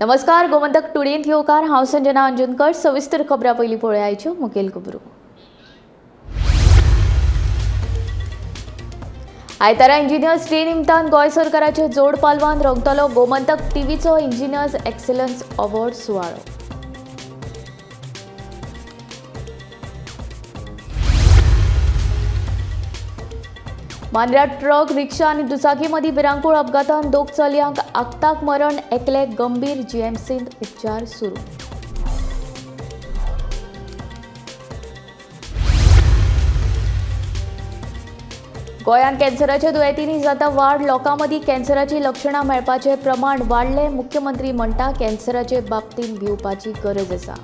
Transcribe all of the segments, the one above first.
नमस्कार, गोमंतक टुडेंत येवकार। हांव संजना अंजुनकर। सविस्तर खबरां पयलीं पळोवया आयच्यो मुखेल खबरो। आयतारा इंजिनियर्स डे निमतान गोंय सरकाराचे जोड पालवान रंगतलो गोमंतक टीव्हीचो इंजिनियर्स एक्सलन्स अवॉर्ड सुवाळो। मांद्र्यात ट्रक, रिक्षा आनी दुचाकी मदीं भिरांकूळ अपघातांत दोग चलयांक आगताक मरण, एकले गंभीर जीएमसींत उपचार सुरू। गोंयांत कॅन्सराच्या दुयेंतींनी जाता वाड, लोकां मदीं कॅन्सराची लक्षणां मेळपाचें प्रमाण वाडलें। मुख्यमंत्री म्हणटा कॅन्सराचे बाबतींत भिवपाची गरज आसा।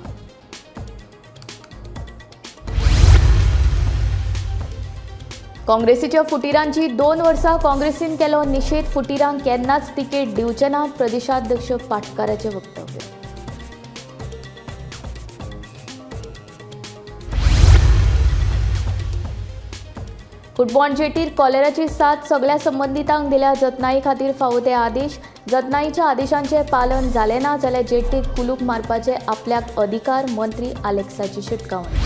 काँग्रेसीच्या फुटीरांची 2 वर्सां काँग्रेसीन केलो निषेध, फुटीरांक केन्नाच तिकेट दिवचे नात, प्रदेशाध्यक्ष पाटकाराचें वक्तव्य। फुटबॉल जेटीर कॉलेराची साथ सगळ्या संबंधितांक दिल्या, जतनाये खातीर फावो ते आदेश। जतनायेच्या आदेशांचें पालन जालें ना जाल्यार जेटीक कुलूप मारपाचे आपल्याक अधिकार, मंत्री आलेक्साची शिटकावणी।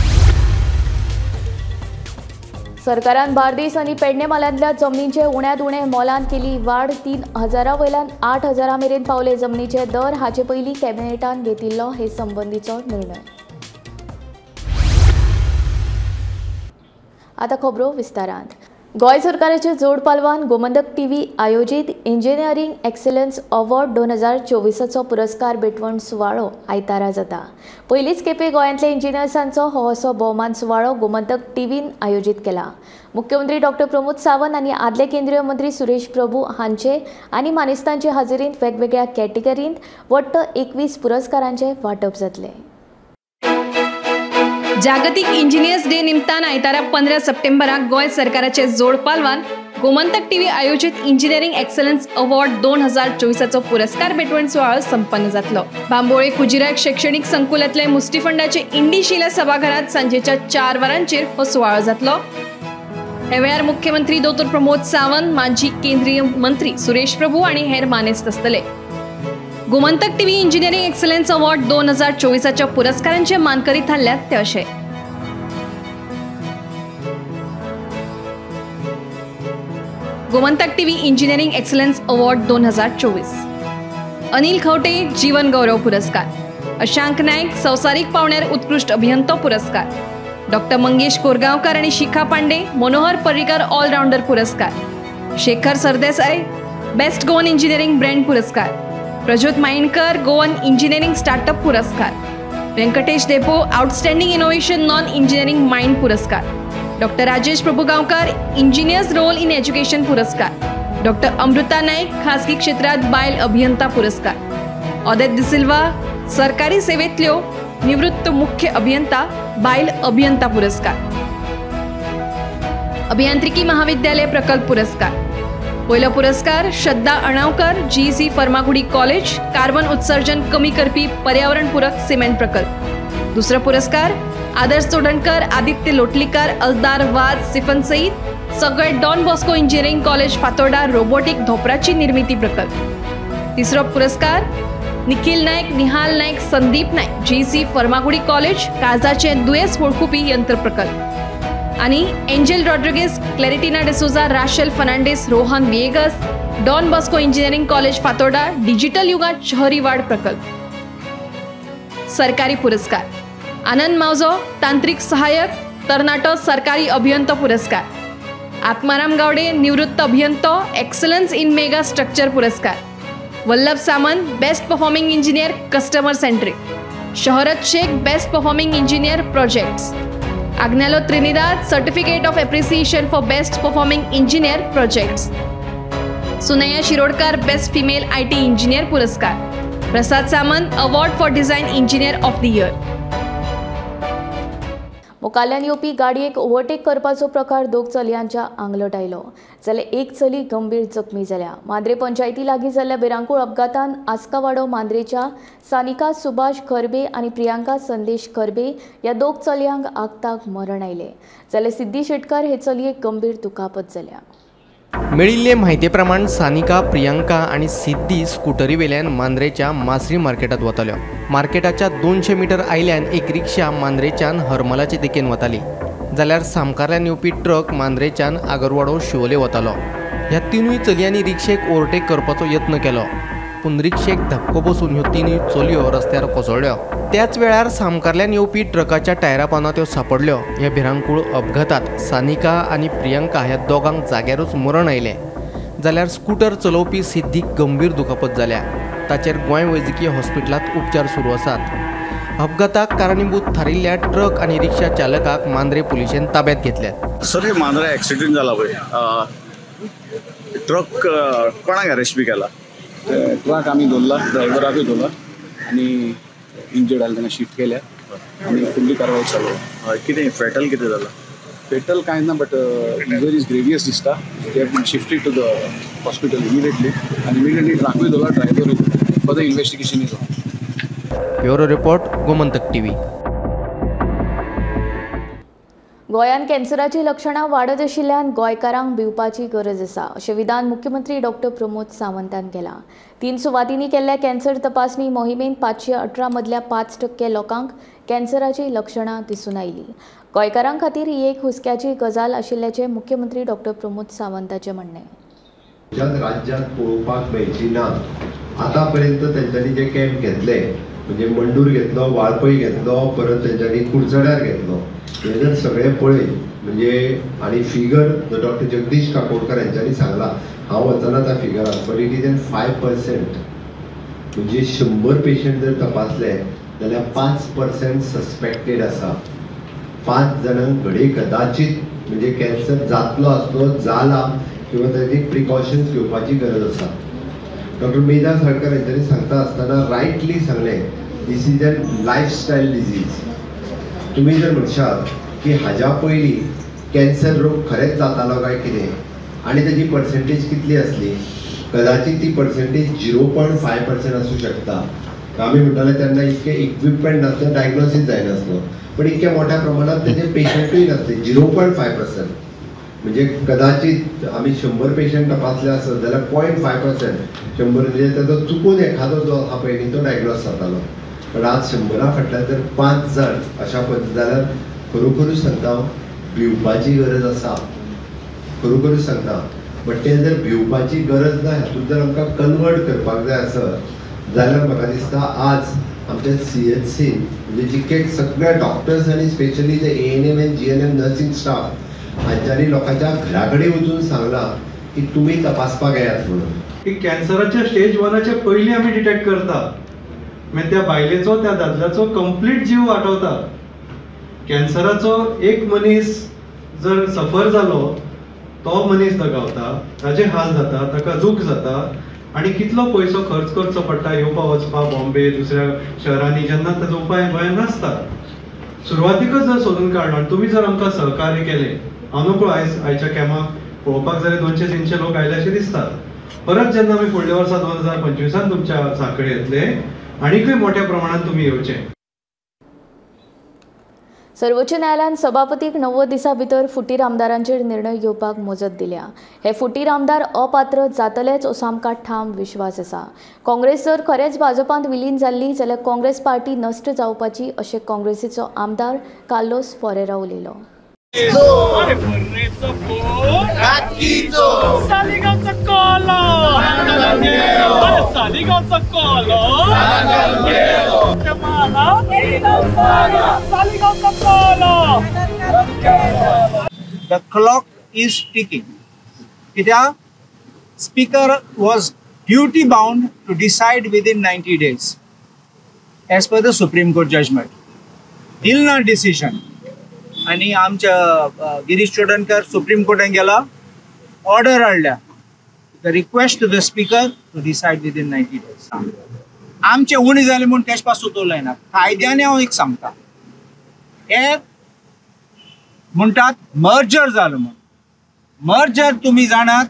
सरकारान बार्देस आनी पेडणे मालांतल्या जमनींचे उण्यांत उणें मोलांत केली वाड, 3000 वयल्यान 8000 मेरेन पावले जमनीचे दर। हाचे पयलीं कॅबिनेटान घेतिल्लो हे संबंधीचो निर्णय। आतां खबरो विस्तारांत। गोंय सरकाराचे जोड पालवान गोमंतक टीव्ही आयोजीत इंजिनियरिंग एक्सलन्स अवॉर्ड 2024चो पुरस्कार भेटवण सुवाळो आयतारा जाता। पयलीच खेपे गोंयांतल्या इंजिनियर्सांचो हो असो भोवमान सुवाळो गोमंतक टीव्हीन आयोजीत केला। मुख्यमंत्री डॉ. प्रमोद सावंत आनी आदले केंद्रीय मंत्री सुरेश प्रभू हांचे आनी मानेस्तांचे हाजिरींत वेगवेगळ्या कॅटेगरींत वट्ट 21 पुरस्कारांचे वांटप जातलें। जागतिक इंजिनियर्स डे निमतान आयतारा 15 सप्टेंबराक गोंय सरकाराचे जोड पालवान गोमंतक टीव्ही आयोजित इंजिनियरिंग एक्सलन्स अवॉर्ड 2024चो पुरस्कार भेटवण सुवाळो संपन्न जातलो। बांबोळे खुजिराक शैक्षणिक संकुलांतले मुस्टीफंडाचे इंडी शिला सभाघरांत सांजेच्या 4 वरांचेर हो सुवाळो जातलो। हे वेळार मुख्यमंत्री डॉ. प्रमोद सावंत, माजी केंद्रीय मंत्री सुरेश प्रभू आनी हेर मानेस्त आसतले। Gomantak TV engineering excellence award 2024च्या पुरस्कारांचे मानकरी थारल्यात ते अशे। Gomantak TV engineering excellence award 2024 Anil Khavte जीवन गौरव पुरस्कार, अशांक नायक संवसारीक पावण्यार उत्कृष्ट अभियंतो पुरस्कार, डॉ. मंगेश कोरगांवकर आनी शिखा पांडे मनोहर पर्रीकर ऑलराउंडर पुरस्कार, Shekhar Sardesai best Goan engineering brand पुरस्कार, प्रज्योत मायणकर गोवन इंजिनियरिंग स्टार्टअप पुरस्कार, Venkatesh Depo outstanding innovation non engineering mind पुरस्कार, Dr. Rajesh Prabhugaonkar engineers role in education पुरस्कार, डॉ. अमृता नाईक खासगी क्षेत्रात बायल अभियंता पुरस्कार, ऑदेत डिसिल्वा सरकारी सेवेतल्यो निवृत्त मुख्य अभियंता बायल अभियंता पुरस्कार, अभियांत्रिकी महाविद्यालय प्रकल्प पुरस्कार। पयलो पुरस्कार श्रद्धा अणावकर जीईसी फर्मागुडी कॉलेज कार्बन उत्सर्जन कमी करपी पर्यावरणपूरक सिमेंट प्रकल्प। दुसरो पुरस्कार आदर्श चोडणकर, आदित्य लोटलीकर, अलदार वाज, सिफन सईद सगळे Don Bosco engineering college Fatorda robotic धोपराची निर्मिती प्रकल्प। तिसरो पुरस्कार निखिल नायक, निहाल नायक, संदीप नायक जीईसी फर्मागुडी कॉलेज काळजाचे दुयेंस वळखुपी यंत्र प्रकल्प आणि Angel Rodrigues, Claritina D'Souza, Rachel Fernandes, Rohan Viegas Don Bosco engineering college Fatorda digital युगात शहरी वाढ प्रकल्प। सरकारी पुरस्कार आनंद मावजो तांत्रिक सहाय्यक तरनाटो सरकारी अभियंतो पुरस्कार, आत्माराम गावडे निवृत्त अभियंतो एक्सलन्स इन मेगा स्ट्रक्चर पुरस्कार, Vallabh Samant best performing engineer customer centric, Shahrat Sheikh best performing engineer projects, Agnelo Trinidad certificate of appreciation for best performing engineer projects, Sunaiya Shirodkar best female IT engineer पुरस्कार, Prasad Samant award for design engineer of the year. मुखाल्ल्यान येवपी गाडयेक overtake करपाचो प्रकार दोग चलयांच्या आंगलट आयलो जाल्यार एक चली गंभीर जखमी जाल्या। मांद्रे पंचायती लागीं जाल्ल्या भिरांकूळ अपघातान आस्कावाडो मांद्रेच्या सानिका सुभाष खरबे आनी प्रियांका संदेश खरबे ह्या दोग चलयांक आगताक मरण आयलें जाल्यार सिद्धी शेटकार हे चलयेक गंभीर दुखापत जाल्या। मेळिल्ले म्हायते प्रमाण सानिका, प्रियांका आणि सिद्धी स्कूटरी वेल्यान मांद्रेच्या मासरी मार्केटात वताल्यो. मार्केटाच्या 200 मीटर आयल्यान एक रिक्षा मांद्रेच्यान हरमलाचे दिकेन वताली, जाल्यार सामकारल्यान येवपी ट्रक मांद्रेच्यान आगरवाडो शिवोले वतालो. ह्या तिनूय चलयांनी रिक्षेक ओवरटेक करपाचो यत्न केलो, पूण रिक्षेक धक्को बसून ह्यो तिनूय चलयो रस्त्यार कोसळ्ळ्यो. त्याच वेळार सामकारल्यान येवपी ट्रकाच्या टायरा पोंदा त्यो सापडल्यो. ह्या भिरांकूळ अपघातात सानिका आनी प्रियांका ह्या दोगांक जाग्यारूच मरण आयलें, जाल्यार स्कूटर चलोवपी सिद्धीक गंभीर दुखापत जाल्या. ताचेर गोंय वैजकीय हॉस्पिटलांत उपचार सुरू आसात. अपघाताक कारणीभूत थारिल्ल्या ट्रक आनी रिक्षा चालकाक मांद्रे पुलिशेन ताब्यात घेतल्यात. सर हे मांद्रे ॲक्सिडेंट झाला पळय, ट्रक कोणाक अरेस्ट बी केला? ट्रक आम्ही दवरला, ड्रायव्हराकूय दवरला आणि इंजर्ड आले त्यांना शिफ्ट केल्या आणि फुल्ली कारवाई चालू आहे. कितें फेटल कितें जाला? फेटल कांय ना, बट इंजरी इज ग्रेवियस दिसता. They have been shifted to the hospital immediately आणि इमिडिएटली ट्रकूय दवरला, ड्रायव्हरूय. For the investigation is on. Bureau report, Gomantak TV. गोंयांत कॅन्सराची लक्षणां वाडत आशिल्ल्यान गोंयकारांक भिवपाची गरज आसा अशें विधान मुख्यमंत्री डॉक्टर प्रमोद सावंतान केलां. 3 सुवातींनी केल्ल्या कॅन्सर तपासणी मोहिमेंत 518 मदल्या 5% लोकांक कॅन्सराची लक्षणां दिसून आयलीं. गोंयकारां खातीर ही एक हुस्क्याची गजाल आशिल्ल्याचें मुख्यमंत्री डॉक्टर प्रमोद सावंताचें म्हणणें. राज्यांत पळोवपाक मेळची ना. आतां पर्यंत तेंच्यांनी जे कॅम्प घेतले, म्हणजे मंडूर घेतलो, वाळपय घेतलो, परत तेंच्यांनी कुडचड्यार घेतलो, हे जर सगळे पळय म्हणजे आनी फिगर डॉक्टर जगदीश काकोडकर यांच्यानी सांगला, हांव वचना त्या फिगराक, बट इट इज इन 5%. म्हणजे 100 पेशंट जर तपासले जाल्यार 5% सस्पेक्टेड आसा. 5 जाणांक घडये कदाचित म्हणजे कॅन्सर जातलो आसलो, जाला किंवा ताची प्रिकॉशन्स घेवपाची गरज आसा. डॉक्टर मेधा साळकर यांच्यानी सांगता आसतना रायटली सांगलें, this is an lifestyle disease. तुम्ही जर म्हणशात की हाज्या पयलीं कॅन्सर रोग खरेंच जातालो काय कितें आनी ताची पर्सेंटेज कितली आसली, कदाचित ती पर्सेंटेज 0.5% आसूं शकता. आमी म्हणटाले तेन्ना इतके इक्विपमेंट नासले, डायग्नोसीस जायनासलो, पण इतक्या मोठ्या प्रमाणात तेजे पेशंटूय नासले. 0.5% म्हणजे कदाचित आमी 100 पेशंट तपासले आसत जाल्यार 0.5%, 100 म्हणजे ताचो चुकून एखादो जो आसा पळय तो डायग्नोस जातालो. पण आज 100 फाटल्यान जर 5 जाण अशा पद्दत जाल्यार खरोखरूच सांगता भिवपाची गरज आसा, खरोखरूच सांगता. बट ते जर भिवपाची गरज ना, हातूंत जर आमकां कन्वर्ट करपाक जाय आसत जाल्यार म्हाका दिसता आज आमच्या CHC म्हणजे जितके सगळे डॉक्टर्स आनी स्पेशली जे ANM आनी GNM नर्सिंग स्टाफ हांच्यांनी लोकांच्या घरा कडेन वचून सांगलां की तुमी तपासपाक येयात म्हणून. की कॅन्सराच्या स्टेज 1चे पयलीं आमी डिटेक्ट करता, मागीर त्या बायलेचो त्या दादल्याचो कंप्लीट जीव वाटवता. कॅन्सराचो एक मनीस जर सफर जालो, तो मनीस दगावता, ताचे हाल जाता, ताका दूख जाता आनी कितलो पयसो खर्च करचो पडटा येवपा वचपा बॉम्बे दुसऱ्या शहरांनी, जेन्ना ताजो उपाय गोंयांत नासता. सुरवातीकच जर सोदून काडलो आनी तुमी जर आमकां सहकार्य केलें, हांव नकळो आयच्या कॅम्पाक पळोवपाक जाल्यार 200-300 लोक आयले अशें दिसता. परत जेन्ना आमी फुडल्या वर्सा 2025 तुमच्या सांखळे येतले आनीकय मोठ्या प्रमाणात तुम्ही येवचे. सर्वोच्च न्यायालयान सभापतीक 90 दिसां भितर फुटीर आमदारांचेर निर्णय घेवपाक मुजत दिल्या. हे फुटीर आमदार अपात्र जातलेच असो आमकां ठाम विश्वास आसा. काँग्रेस जर खरेंच भाजपांत विलीन जाल्ली जाल्यार काँग्रेस पार्टी नश्ट जावपाची अशें काँग्रेसीचो आमदार कार्लोस फॉरेरा उलयलो. The clock is ticking. Kityaq Speaker was duty bound to decide within 90 days as per the Supreme Court judgment. Till now decision. आणि आमच्या गिरीश चोडणकर सुप्रीम कोर्टान गेला, ऑर्डर हाडल्या, the request to the speaker to decide within 90 days. आमचे उणी जाले म्हणून तेच pass सुचोवलें ना. कायद्याने हांव एक सांगता, हे म्हणटात मर्जर जालो म्हणून. मर्जर तुम्ही जाणात,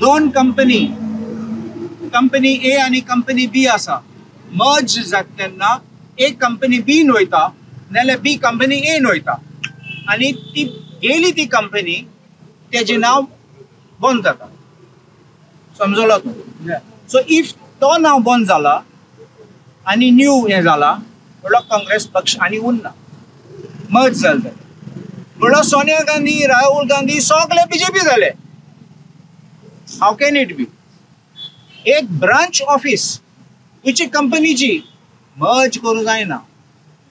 2 कंपनी A आणि कंपनी B आसा, मर्ज जाता तेन्ना एक कंपनी B वयता नाल्यार B कंपनी A वयता, आणि ती गेली ती कंपनी, तेजे नाव बंद जाता. समजलो तूं? सो इफ तो नाव बंद जाला आनी न्यू हें जाला म्हणल्यार काँग्रेस पक्ष आनी उरना, मर्ज जाले. म्हणल्यार सोनिया गांधी, राहुल गांधी सगळे बीजेपी जाले. How can it be? एक ब्रांच ऑफिस खंयची कंपनीची मर्ज करूं जायना.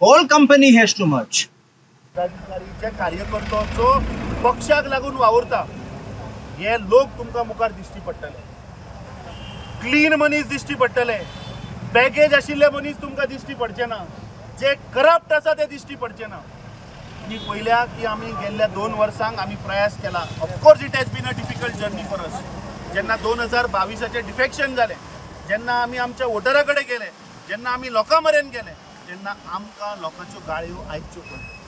Whole company has to merge. जे कार्यकर्त्याचो पक्षाक लागून वावरता हे लोक तुमकां मुखार दिश्टी पडटले. क्लीन मनीस दिश्टी पडटले, बॅगेज आशिल्ले मनीस तुमकां दिश्टी पडचे ना, जे करप्ट आसा ते दिश्टी पडचे ना. मी पयल्या की आमी गेल्ल्या 2 वर्सांक आमी प्रयास केला. Of course it has been a difficult journey for us. जेन्ना 2022 डिफेक्शन जालें, जेन्ना आमी आमच्या वोटरा कडेन गेले, जेन्ना आमी लोकां मेरेन गेले, तेन्ना आमकां लोकांच्यो गाळयो आयच्यो पडल्यो.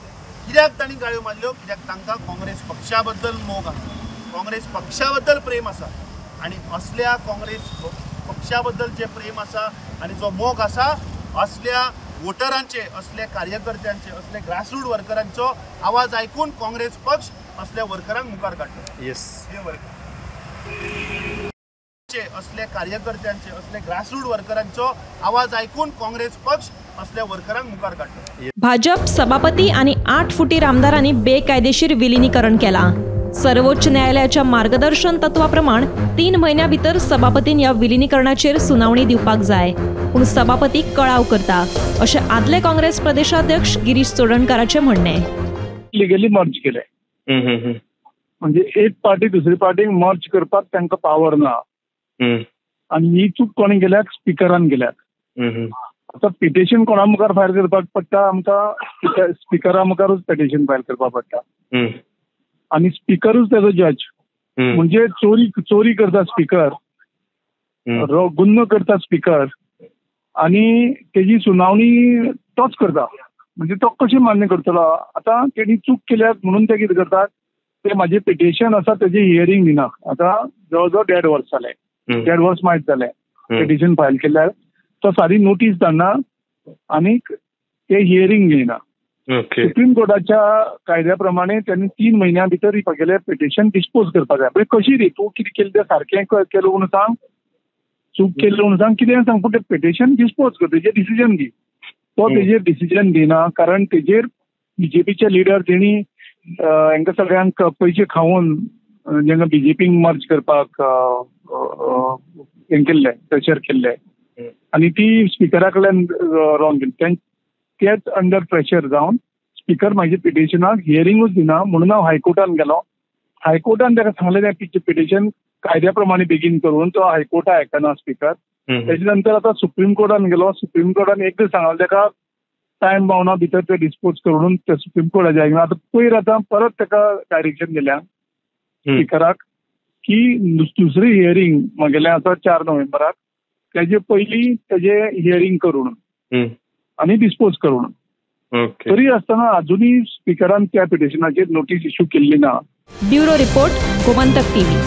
कित्याक तांणी गाळयो मारल्यो? कित्याक तांकां काँग्रेस पक्षा बद्दल मोग आसा, काँग्रेस पक्षा बद्दल प्रेम आसा. आनी असल्या काँग्रेस पक्षा बद्दल जे प्रेम आसा आनी जो मोग आसा, असल्या वोटरांचे, असल्या कार्यकर्त्यांचे, असल्या ग्रासरूट वर्करांचो आवाज आयकून काँग्रेस पक्ष असल्या वर्करांक मुखार काडटलो. येस. असल्या कार्यकर्त्यांचे, असल्या ग्रासरूट वर्करांचो आवाज आयकून काँग्रेस पक्ष असल्या वर्करांक मुखार काडटलो. भाजप सभापती आणि 8 फुटीर आमदारांनी बेकायदेशीर विलिनीकरण केला. सर्वोच्च न्यायालयाच्या मार्गदर्शन तत्वाप्रमाण 3 महिन्या भितर सभापतीन ह्या विलिनीकरणाचेर सुनावणी दिवपाक जाय, पूण सभापती कळाव करता, अशें आदले काँग्रेस प्रदेशाध्यक्ष गिरीश चोडणकाराचें म्हणणें. लिगली मर्ज केले, म्हणजे एक पार्टी दुसरी पार्टीक मर्ज करपाक तांकां पावर ना. आनी ही चूक कोणी केल्याक? स्पिकरान केल्याक. आता पिटिशन कोणा मुखार फायल करपाक पडटा? आमकां स्पिकरा मुखारूच पिटिशन फायल करपाक पडटा. आणि स्पीकरूच त्याचा जज. म्हणजे चोरी करता स्पीकर, गुन्हो करता स्पीकर, आणि त्याची सुनावणी तोच करता. म्हणजे तो कशें मान्य करतलो? आता तेणी चूक केल्याक म्हणून ते कितें करतात, ते माझे पिटिशन आसा तेजे हियरिंग दिना. आता जवळ 1.5 वर्स जाले, 1.5 वर्स माहीत जाले पिटिशन फायल केल्यार. तो सारी नोटीस धाडना आणि ते हियरिंग घेयना. सुप्रीम कोर्टाच्या कायद्या प्रमाणे त्यांनी 3 महिन्या भितर पयले पिटिशन डिस्पोज करपाक जाय. म्हणजे कशी रे, तूं कितें केलें तें सारकें केलें म्हणून सांग, चूक केलें म्हणून सांग, कितें सांग, पूण तें पिटिशन डिस्पोज कर, तेजेर डिसिजन घे. तो तेजेर डिसिजन घेना, कारण तेजेर बीजेपीचे लिडर तेणी हांकां सगळ्यांक पयशे खावून जेन्ना बीजेपीक मर्ज करपाक हें केल्लें, प्रेशर केल्लें, आनी ती स्पिकरा कडल्यान रॉंग केली. तेच अंडर प्रेशर जावन स्पीकर म्हाज्या पिटिशनाक हियरिंगूच दिना. म्हणून हांव हायकोर्टान गेलो. हायकोर्टान ताका सांगलें तें पिटिशन कायद्या प्रमाणे बेगीन करून, तो हायकोर्टा आयकना स्पीकर. तेजे नंतर आतां सुप्रीम कोर्टान गेलो. सुप्रीम कोर्टान एकदां सांगलें ताका टायम बावना भितर ते डिस्पोज करून ते सुप्रीम कोर्टाचें आयकना. आतां पयर आतां परत ताका डायरेक्शन दिल्या स्पीकराक की दुसरी हियरिंग म्हगेलें आसा 4 नोव्हेंबराक, तेजे पयलीं तेजें हियरिंग करून आणि डिस्पोज करून. तरी आसतना अजूनही स्पीकरान त्या पिटिशनाचेर नोटीस इश्यू केल्ली ना. Bureau report, Gomantak TV.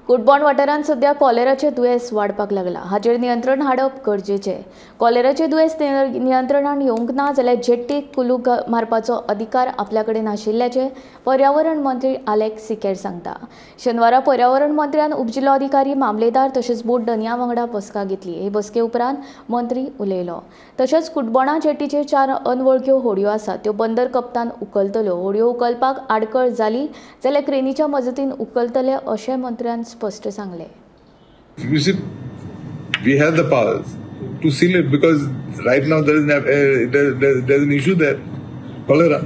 कुडबॉन वाठारांत सध्या कॉलेराचें दुयेंस वाडपाक लागला. हाचेर नियंत्रण हाडप गरजेचें. कॉलेराचें दुयेंस नियंत्रणान येवंक ना जाल्यार जेट्टीक कुलूप मारपाचो अधिकार आपल्या कडेन आशिल्ल्याचें पर्यावरण मंत्री आलेक्स सिकेर सांगता. शेनवारा पर्यावरण मंत्र्यान उपजिल्लो अधिकारी, मामलेदार तशेंच बोट दनिया वांगडा बसका घेतली. हे बसके उपरांत मंत्री उलयलो. तशेंच कुडबॉणा जेट्टीचेर 4 अनवळख्यो होडयो आसात, त्यो बंदर कप्तान उखलतल्यो. होडयो उखलपाक आडखळ जाली जाल्यार क्रेनीच्या मजतीन उखलतले अशें मंत्र्यान स्पष्ट सांगले. You see, we have the power to seal it because right now there's an issue there, cholera.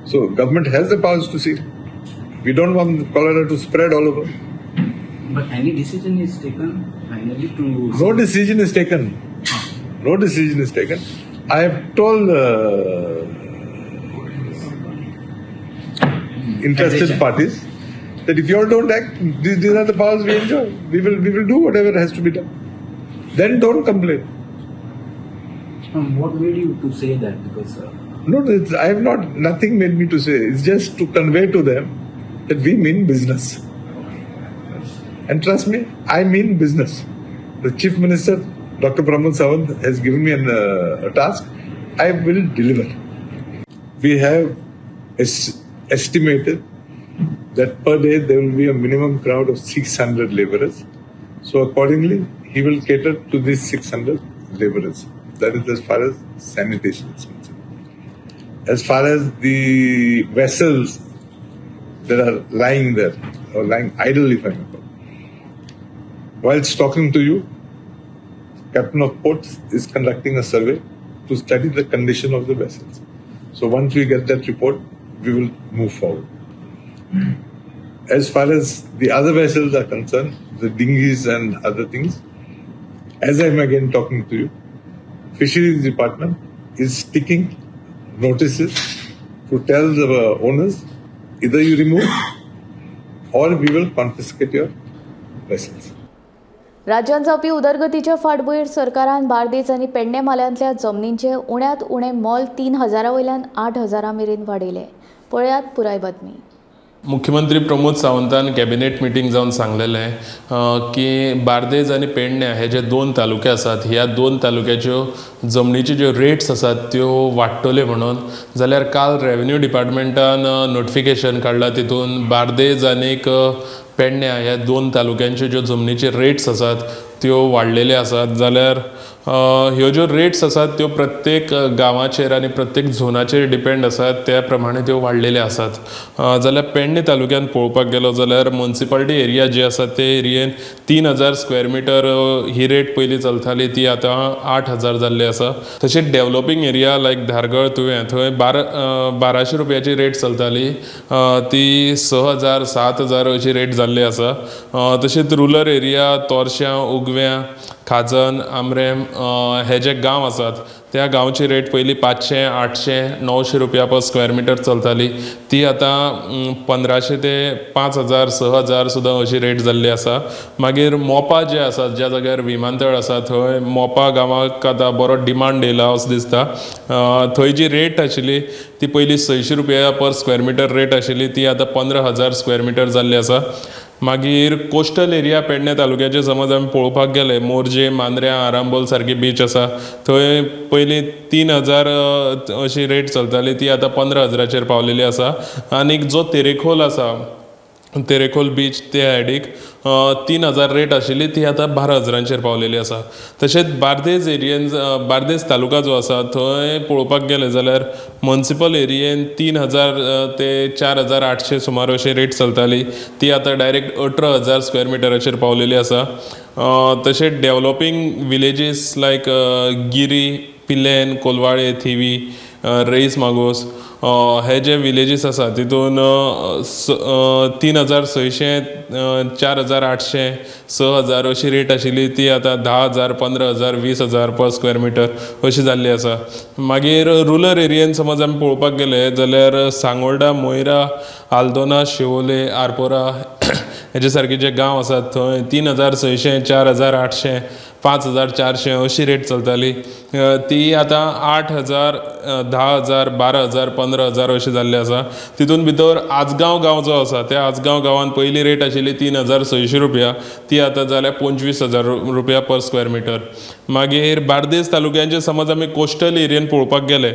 So government has the powers to seal. We don't want cholera to spread all over. But any decision is taken finally to. No decision is taken. No decision is taken. I have told interested parties that if you all don't act, these are the powers we enjoy. We will do whatever has to be done. Then don't complain. What made you to say that? Because no, I have nothing made me to say. It's just to convey to them that we mean business. And trust me, I mean business. The Chief Minister, Dr. Pramod Sawant, has given me a task. I will deliver. We have estimated that per day there will be a minimum crowd of 600 laborers. So accordingly, he will cater to these 600 laborers. That is as far as sanitation is concerned. As far as the vessels that are lying there, or lying idle, if I may call. Whilst talking to you, Captain of Ports is conducting a survey to study the condition of the vessels. So once we get that report, we will move forward. As far as the other vessels are concerned, the dinghies and other things, as I'm again talking to you, Fisheries Department is sticking notices to tell the owners, either you remove or we will confiscate your vessels. राज्यांत जावपी उदरगतीच्या फाटभुंयेर सरकारान बार्देज आनी पेडणे मालयांतल्या जमनींचे उण्यांत उणें मोल 3,000 वयल्यान 8,000 मेरेन वाडयलें. पळयात पुराय बातमी. मुख्यमंत्री प्रमोद सावंतान कॅबिनेट मिटींग जावन सांगलेलें की बार्देज आनी पेडणे हे जे 2 तालुके आसात, ह्या 2 तालुक्याच्यो जमनीच्यो ज्यो रेट्स आसात त्यो वाडटल्यो म्हणून. जाल्यार काल रेव्हेन्यू डिपार्टमेंटान नोटिफिकेशन काडलां, तितून बार्देज आनीक पेडण्या ह्या 2 तालुक्यांच्यो ज्यो जमनीचे रेट्स आसात त्यो वाडलेले आसात. जाल्यार ह्यो ज्यो रेट्स आसात त्यो प्रत्येक गांवाचेर आनी प्रत्येक झोनाचेर डिपेंड आसात, त्या प्रमाणे त्यो वाडलेले आसात. जाल्यार पेडणे तालुक्यान पळोवपाक गेलो जाल्यार म्युनिसिपालिटी एरिया जी आसा ते एरियेन 3,000 स्क्वेअर मिटर ही रेट पयलीं चलताली, ती आतां 8,000 जाल्ली आसा. तशेंच डेव्हलपिंग एरिया लायक धारगळ तुवें थंय 1,200 रुपयाची रेट चलताली, ती 6,000 7,000 अशी रेट जाल्ली आसा. तशेंच रुरल एरिया तोरश्यां, उगव्यां, खाजन, आमरेम हे जे गांव आसात त्या गांवची रेट पयलीं 500, 800, 900 रुपया पर स्क्वेअर मिटर चलताली, ती आतां 1,500 ते 5,000, 6,000 सुद्दां अशी रेट जाल्ली आसा. मागीर मोपा जे आसात, ज्या जाग्यार विमानतळ आसा थंय मोपा गांवाक आतां बरो डिमांड येयला असो दिसता. थंय जी रेट आशिल्ली ती पयलीं 600 रुपया पर स्क्वेअर मिटर रेट आशिल्ली, ती आतां 15,000 स्क्वेअर मिटर जाल्ली आसा. मागीर कोस्टल एरिया पेडणे तालुक्याचे समज आमी पळोवपाक गेले, मोरजे, मांद्र्या, आरांबोल सारकी बीच आसा, थंय पयलीं 3,000 अशी रेट चलताली, ती आतां 15,000चेर पावलेली आसा. आनीक जो तेरेखोल आसा, तेरेखोल बीच त्या सायडीक 3,000 रेट आशिल्ली, ती आतां 12,000चेर पावलेली आसा. तशेंच बार्देज एरियेन, बार्देज तालुका जो आसा थंय पळोवपाक गेले जाल्यार म्युनिसिपल एरियेन 3,000 ते 4,800 सुमार अशी रेट चलताली, ती आतां डायरेक्ट 18,000 स्क्वेअर मिटराचेर पावलेली आसा. तशेंच डेव्हलपिंग विलेजीस लायक गिरी, पिलेन, कोलवाळे, थिवी, रेईस मागोस हे जे विलेजीस आसा तितून 3,600, 4,800, 6,000 अशी रेट आशिल्ली, ती आतां 10,000, 15,000, 20,000 पर स्क्वेअर मिटर अशी जाल्ली आसा. मागीर रुरल एरियेन समज आमी पळोवपाक गेले जाल्यार सांगोळडा, मोयरा, आल्दोना, शिवोले, आरपोरा हेजे सारके जे गांव आसात थंय 3,600, 4,800, 5,400 अशी रेट चलताली, ती आतां 8,000, 10,000, 12,000, 15,000 अशी जाल्ली आसा. तितून भितर आजगांव गांव जो आसा त्या आजगांव गांवान पयली रेट आशिल्ली 3,600 रुपया, ती आतां जाल्या 25,000 रुपया पर स्क्वेअर मिटर. मागीर बार्देज तालुक्यांचे समज आमी कोस्टल एरियेन पळोवपाक गेले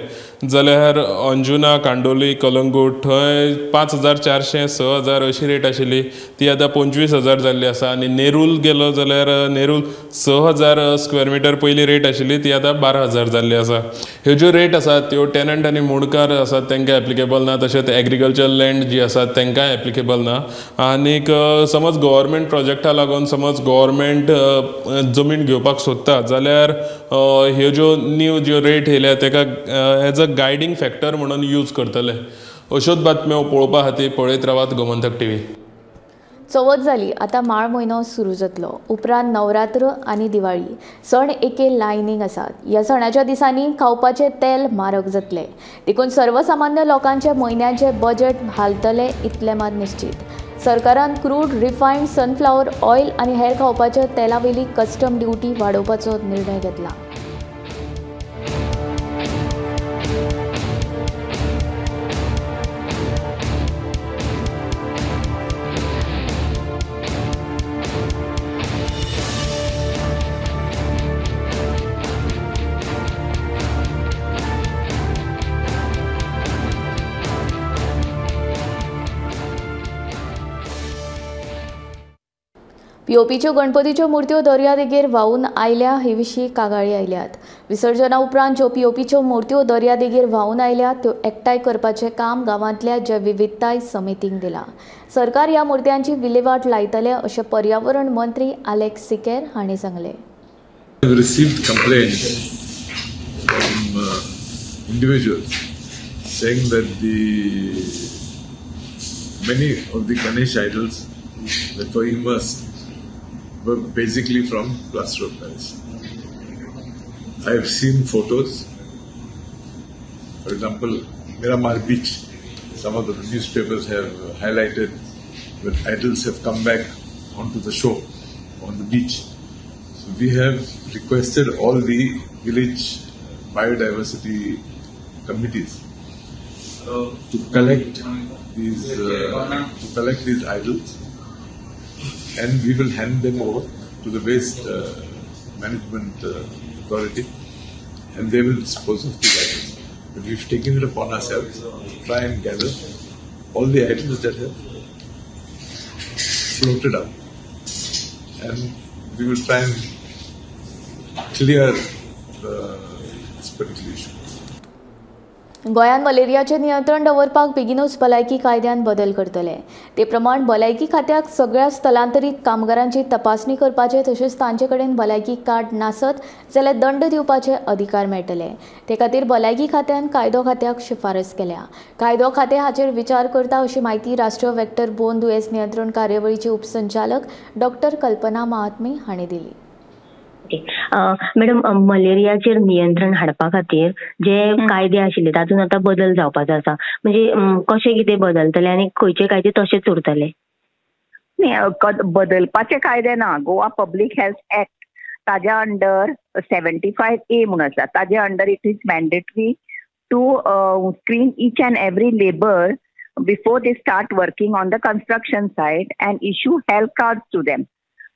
जाल्यार अंजुना, कांडोली, कलंगूट थंय 5,400, 6,000 अशी रेट आशिल्ली, ती आतां 25,000 जाल्ली आसा. आनी नेरूल गेलो जाल्यार नेरूल 6,000 स्क्वेअर मिटर पयली रेट आशिल्ली, ती आतां 12,000 जाल्ली आसा. ह्यो ज्यो रेट आसात त्यो टेनंट आनी मुणकार आसात तांकां एप्लिकेबल ना, तशेंच एग्रीकल्चर लँड जी आसात तांकांय एप्लिकेबल ना. आनीक समज गव्हर्मेंट प्रोजेक्टा लागून समज गव्हर्मेंट जमीन घेवपाक सोदता जाल्यार ह्यो ज्यो न्यू ज्यो रेट येयल्या ताका एज अ गायडींग फॅक्टर म्हणून यूज करतले. अश्योच बातम्यो पळोवपा खातीर पळयत रावात गोमंतक टीव्ही. चवथ जाली, आतां माळ म्हयनो सुरू जातलो. उपरांत नवरात्र आनी दिवाळी सण एके लायनीक आसात. ह्या सणाच्या दिसांनी खावपाचें तेल म्हारग जातलें, देखून सर्वसामान्य लोकांचे म्हयन्याचे बजेट हालतले इतलें मात निश्चित. सरकारान क्रूड, रिफायंड सनफ्लावर ऑयल आनी हेर खावपाच्या तेलावेली कस्टम ड्युटी वाडोवपाचो निर्णय घेतला. पीओपीच्यो गणपतीच्यो मूर्त्यो दर्यादेगेर व्हांवून आयल्या हे विशीं कागाळी आयल्यात. विसर्जना उपरांत ज्यो पीओपीच्यो मूर्त्यो दर्यादेगेर व्हांवून आयल्यात त्यो एकठांय करपाचें काम गांवांतल्या जैवविविधताय समितीक दिलां. सरकार ह्या मूर्त्यांची विलेवाट लायतले अशें पर्यावरण मंत्री अलेक्स सिकेर हांणी सांगलें. I've received complaints from individuals saying that many of the Ganesh idols that were immersed were basically from plaster of Paris. I have seen photos. For example, Miramar Beach. Some of the newspapers have highlighted when idols have come back onto the shore, on the beach. So we have requested all the village biodiversity committees to collect these idols, and we will hand them over to the waste management authority, and they will dispose of these idols. But we've taken it upon ourselves to try and gather all the idols that have floated up, and we will try and clear this particular issue. गोंयांत मलेरियाचें नियंत्रण दवरपाक बेगीनूच भलायकी कायद्यान बदल करतले. ते प्रमाण भलायकी खात्याक सगळ्या स्थलांतरीत कामगारांची तपासणी करपाचे तशेंच तांचे कडेन भलायकी कार्ड नासत जाल्यार दंड दिवपाचे अधिकार मेळटले. ते खातीर भलायकी खात्यान कायदो खात्याक शिफारस केल्या. कायदो खातें हाचेर विचार करता अशी माहिती राष्ट्रीय व्हेक्टर बोन दुयेंस नियंत्रण कार्यावळीचे उपसंचालक डॉक्टर कल्पना महात्मे हांणी दिली. मॅडम, मलेरियाचेर नियंत्रण हाडपा खातीर जे कायदे आशिल्ले तातूंत आतां बदल जावपाचो आसा. म्हणजे कशें कितें बदलतले आनी खंयचे कायदे तशेंच उरतले? बदलपाचे कायदे ना. गोवा पब्लीक हेल्थ एक्ट ताज्या अंडर 75A म्हणून आसा. ताज्या under it is mandatory to screen each and every labour before they start working on the construction site and issue health card to them,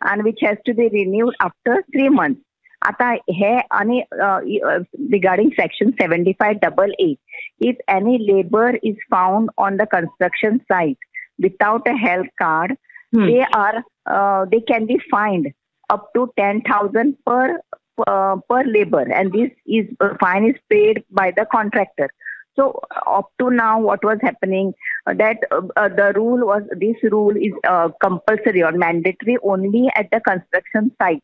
and which has to be renewed after 3 months. Ata he ani regarding section 75AA, if any labor is found on the construction site without a health card, they can be fined up to 10,000 per labor, and this fine is paid by the contractor. So up to now, what was happening that this rule is compulsory or mandatory only at the construction site.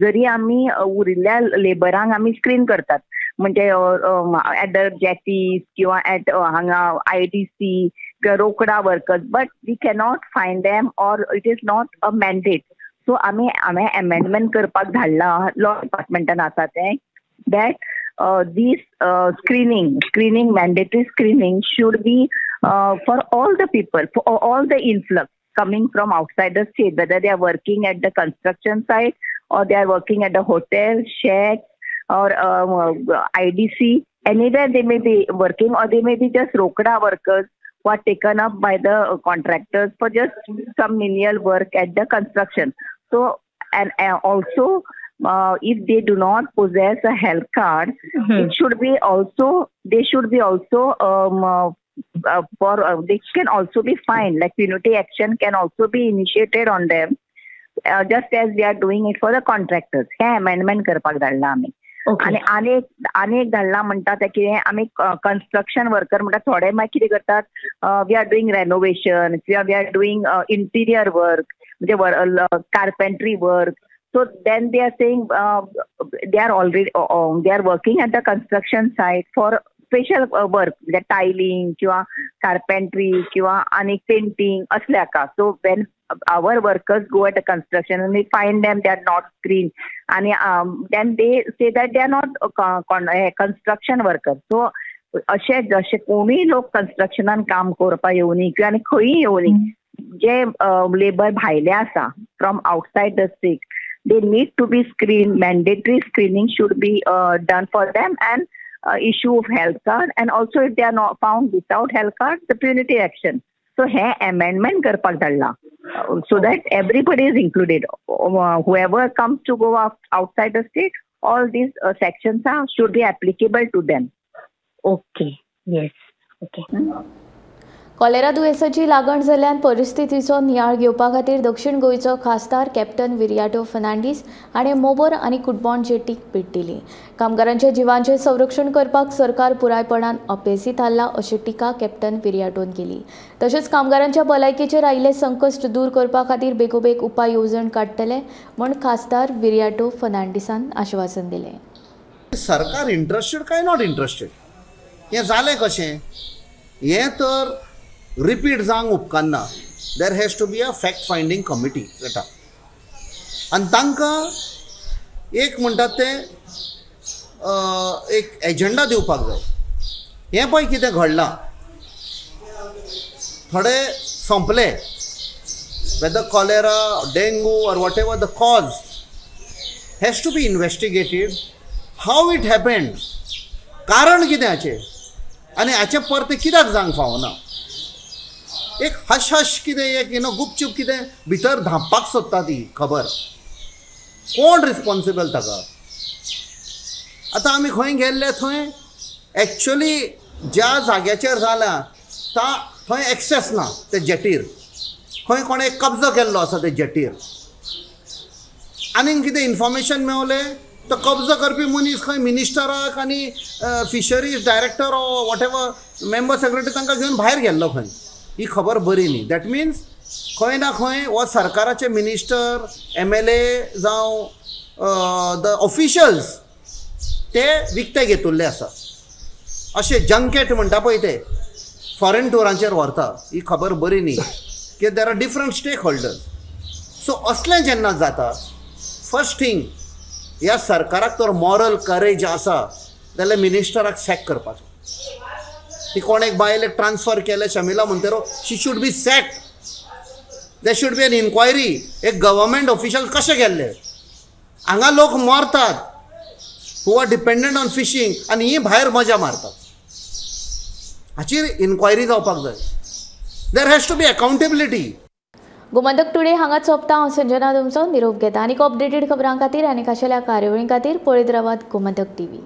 जरी आम्ही उरिल्ल्या लेबरांक आम्ही screen करतात, म्हणजे at the जेटीज किंवा at हांगा IDC किंवा रोकडा workers, but we cannot find them or it is not a mandate. So आम्ही अमेंडमेंट करपाक धाडला लॉ डिपार्टमेंटान आसा ते, that this screening mandatory screening should be for all the people, for all the influx coming from outside the state, whether they are working at the construction site or they are working at the hotel, shack or IDC, anywhere they may be working, or they may be just rokda workers who are taken up by the contractors for just some menial work at the construction. So and also if they do not possess a health card, they should be also they can also be fined. Like penalty action can also be initiated on them, just as they are doing it for the contractors. हे amendment करपाक धाडला आमी. आणि एक धाडला म्हणटा ते कितें, आमी कन्स्ट्रक्शन वर्कर म्हणटा थोडे मागीर कितें करतात, we are doing renovation, we are doing interior work, म्हणजे carpentry work. So then they are saying they are working at the construction site for special work, like tiling किंवा carpentry किंवा आणि painting असल्या का. So when our workers go at the construction and we find them, they are not screened, and then they say that they are not construction workers. So असे जसे कोणी लोक कन्स्ट्रक्शनान काम करपा येवनी किंवा आनी खंयी येवनी, जे लेबर भायले आसा from outside the state, they need to be screened. Mandatory screening should be done for them, and issue of health card, and also if they are not found without health card, the punitive action. So he amendment karpak dalla, so that everybody is included. Whoever comes to go outside the state, all these sections should be applicable to them. Okay. Yes. Okay. Cholera दुयेंसाची लागण जाल्ल्यान परिस्थितीचो नियाळ घेवपा खातीर दक्षिण गोंयचो खासदार कॅप्टन विरियाटो फर्नांडीस हाणें मोबोर आनी कुडबॉन जेटीक भेट दिली. कामगारांच्या जिवांचें संरक्षण करपाक सरकार पुरायपणान अपेसी थारला अशी टिका कॅप्टन विरियाटोन केली. तशेंच कामगारांच्या भलायकेचेर आयिल्ले संकश्ट दूर करपा खातीर बेगोबेग उपाय येवजण काडटले म्हूण खासदार विरियाटो फर्नांडीसान आश्वासन दिलें. सरकार इंट्रस्टेड काय नॉट इंट्रस्टेड हें जालें कशें हें तर रिपीट जावंक उपकारना. There has to be a fact finding committee जाता आनी तांकां एक म्हणटात ते एक एजेंडा दिवपाक जाय. हें पळय कितें घडलां थोडे संपले whether cholera dengue or whatever the cause has to be investigated. How it happened कारण कितें हाचें आनी हाचे परते कित्याक जावंक फावना. एक हश हश कितें एक गुपचूप कितें भितर धांपपाक सोदता ती खबर कोण रिस्पॉन्सिबल ताका. आतां आमी खंय गेल्ले थंय एक्चुअली ज्या जाग्याचेर जाल्या थंय एक्सेस ना ते जेटीर. खंय कोणें कब्जो केल्लो आसा ते जेटीर. आनीक कितें इन्फॉर्मेशन मेवलें तो कब्जो करपी मनीस खंय मिनिस्टराक आनी fisheries director what ever member secretary तांकां घेवन भायर गेल्लो खंय. ही खबर बरी न्ही. दॅट मिन्स खंय ना खंय हो सरकाराचे मिनिस्टर MLA जावं द ऑफिशल्स ते विकते घेतिल्ले आसा. अशें जंकेट म्हणटा पळय ते फॉरेन टुरांचेर व्हरता. ही खबर बरी न्ही की there are different stakeholders. So असलें जेन्ना जाता फर्स्ट थिंग ह्या सरकाराक तर मॉरल करेज आसा जाल्यार मिनिस्टराक सॅक करपाचो. ती कोण एक बायलेक ट्रान्सफर केले Shamila Monteiro she should be sacked. There should be an inquiry. एक गव्हर्मेंट ऑफिशियल कशें गेल्ले हांगा लोक मरतात who are dependent on fishing आनी ही भायर मजा मारतात. हाची इन्क्वायरी जावपाक जाय. There has to be accountability. Gomantak today हांगा चोपता हांव संजना तुमचो निरोप घेता. आनीक अपडेटेड खबरां खातीर आनी खाशेल्या कार्यावळीं खातीर पळयत रावात गोमंतक TV.